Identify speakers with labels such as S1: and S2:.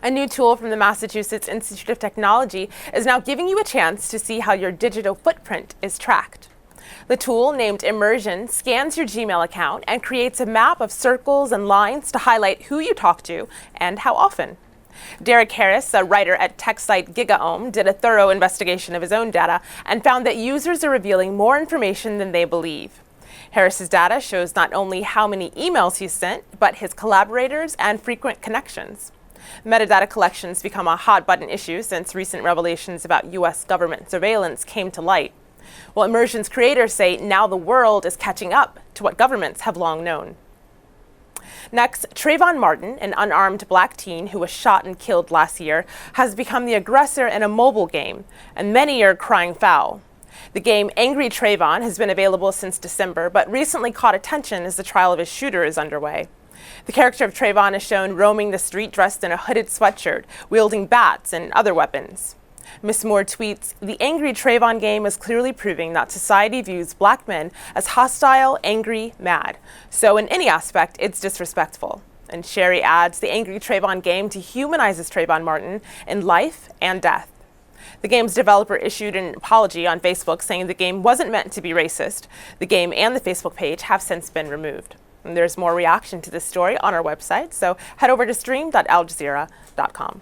S1: A new tool from the Massachusetts Institute of Technology is now giving you a chance to see how your digital footprint is tracked. The tool, named Immersion, scans your Gmail account and creates a map of circles and lines to highlight who you talk to and how often. Derek Harris, a writer at tech site GigaOM, did a thorough investigation of his own data and found that users are revealing more information than they believe. Harris's data shows not only how many emails he sent, but his collaborators and frequent connections. Metadata collections become a hot-button issue since recent revelations about U.S. government surveillance came to light. Well, Immersion's creators say now the world is catching up to what governments have long known. Next, Trayvon Martin, an unarmed black teen who was shot and killed last year, has become the aggressor in a mobile game, and many are crying foul. The game Angry Trayvon has been available since December, but recently caught attention as the trial of his shooter is underway. The character of Trayvon is shown roaming the street dressed in a hooded sweatshirt, wielding bats and other weapons. Miss Moore tweets, "The Angry Trayvon game is clearly proving that society views black men as hostile, angry, mad. So in any aspect, it's disrespectful." And Sherry adds, "The Angry Trayvon game dehumanizes Trayvon Martin in life and death." The game's developer issued an apology on Facebook saying the game wasn't meant to be racist. The game and the Facebook page have since been removed. And there's more reaction to this story on our website, so head over to stream.aljazeera.com.